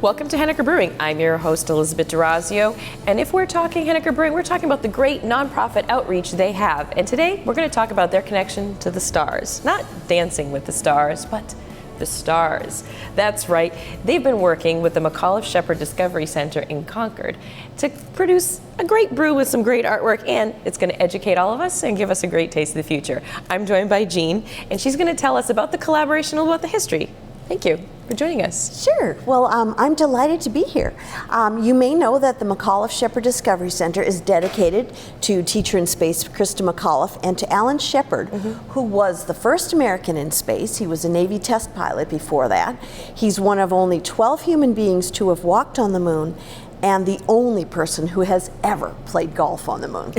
Welcome to Henniker Brewing. I'm your host, Elizabeth DeRazio, and if we're talking Henniker Brewing, we're talking about the great nonprofit outreach they have. And today, we're going to talk about their connection to the stars. Not Dancing with the Stars, but the stars. That's right. They've been working with the McAuliffe Shepherd Discovery Center in Concord to produce a great brew with some great artwork, and it's going to educate all of us and give us a great taste of the future. I'm joined by Jeanne, and she's going to tell us about the collaboration and about the history. Thank you for joining us. Sure. Well, I'm delighted to be here. You may know that the McAuliffe Shepherd Discovery Center is dedicated to teacher in space Krista McAuliffe and to Alan Shepard, who was the first American in space. He was a Navy test pilot before that. He's one of only 12 human beings to have walked on the moon and the only person who has ever played golf on the moon.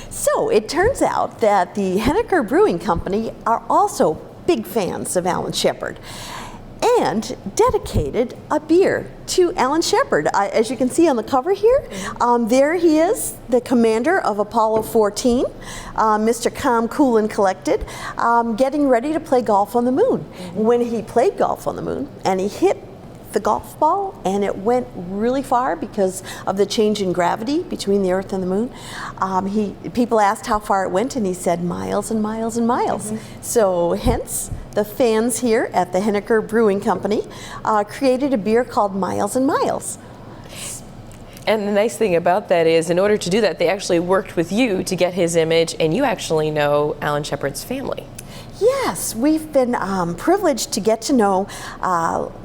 So it turns out that the Henniker Brewing Company are also big fans of Alan Shepard and dedicated a beer to Alan Shepard. As you can see on the cover here, there he is, the commander of Apollo 14, Mr. Calm, Cool, and Collected, getting ready to play golf on the moon. When he played golf on the moon and he hit the golf ball and it went really far because of the change in gravity between the Earth and the moon. People asked how far it went and he said miles and miles and miles. So hence the fans here at the Henniker Brewing Company created a beer called Miles and Miles. And the nice thing about that is, in order to do that, they actually worked with you to get his image, and you actually know Alan Shepard's family. Yes, we've been privileged to get to know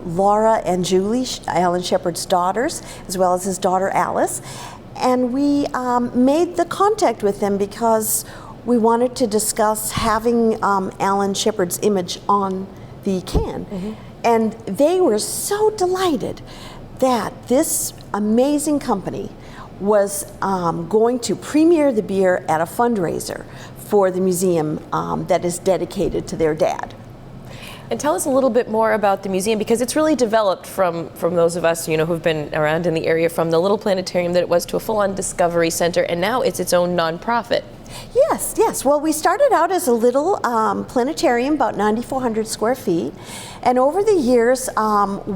Laura and Julie, Alan Shepard's daughters, as well as his daughter Alice. And we made the contact with them because we wanted to discuss having Alan Shepard's image on the can. And they were so delighted that this amazing company was going to premiere the beer at a fundraiser for the museum that is dedicated to their dad. And tell us a little bit more about the museum, because it's really developed from those of us, who've been around in the area, from the little planetarium that it was to a full-on discovery center, and now it's its own nonprofit. Yes. Well, we started out as a little planetarium, about 9,400 square feet. And over the years,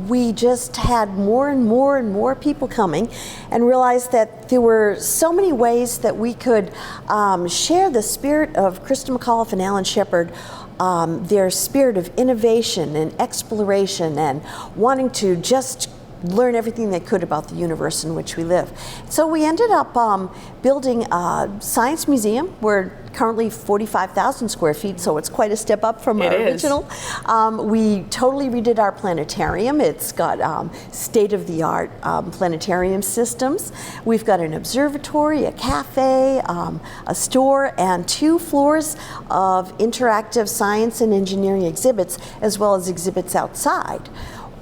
we just had more and more and more people coming and realized that there were so many ways that we could share the spirit of Krista McAuliffe and Alan Shepard, their spirit of innovation and exploration and wanting to just learn everything they could about the universe in which we live. So we ended up building a science museum. We're currently 45,000 square feet, so it's quite a step up from our original. We totally redid our planetarium. It's got state-of-the-art planetarium systems. We've got an observatory, a cafe, a store, and 2 floors of interactive science and engineering exhibits, as well as exhibits outside.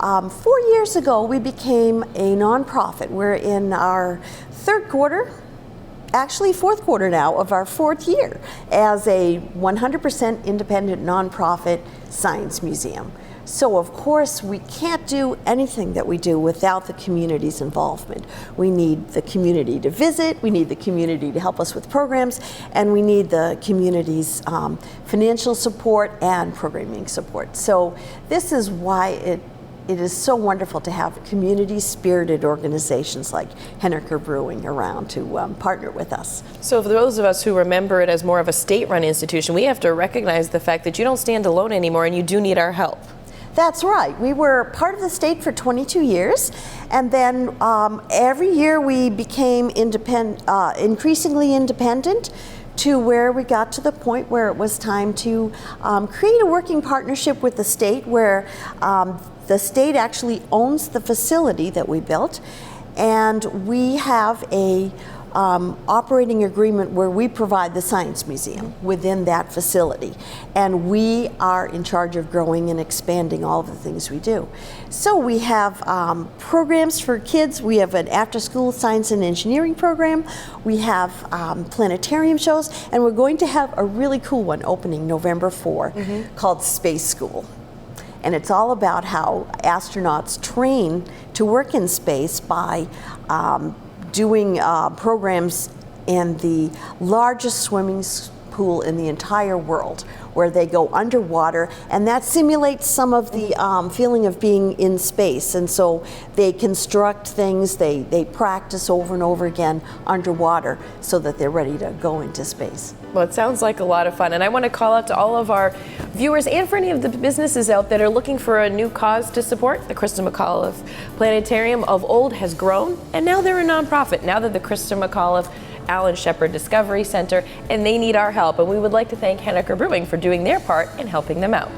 4 years ago, we became a nonprofit. We're in our 3rd quarter, actually 4th quarter now, of our 4th year as a 100% independent nonprofit science museum. So of course, we can't do anything that we do without the community's involvement. We need the community to visit, we need the community to help us with programs, and we need the community's financial support and programming support. So this is why it is so wonderful to have community-spirited organizations like Henniker Brewing around to partner with us. So for those of us who remember it as more of a state-run institution, we have to recognize the fact that you don't stand alone anymore and you do need our help. That's right. We were part of the state for 22 years, and then every year we became increasingly independent, to where we got to the point where it was time to create a working partnership with the state, where the state actually owns the facility that we built, and we have a operating agreement where we provide the science museum within that facility, and we are in charge of growing and expanding all of the things we do. So we have programs for kids. We have an after-school science and engineering program. We have planetarium shows, and we're going to have a really cool one opening November 4 called Space School. And it's all about how astronauts train to work in space by doing programs in the largest swimming pool in the entire world, where they go underwater, and that simulates some of the feeling of being in space. And so they construct things, they practice over and over again underwater so that they're ready to go into space. Well, it sounds like a lot of fun, and I want to call out to all of our viewers and for any of the businesses out that are looking for a new cause to support. The Krista McAuliffe Planetarium of old has grown, and now they're a nonprofit. Now they're the Krista McAuliffe Alan Shepard Discovery Center, and they need our help. And we would like to thank Henniker Brewing for doing their part in helping them out.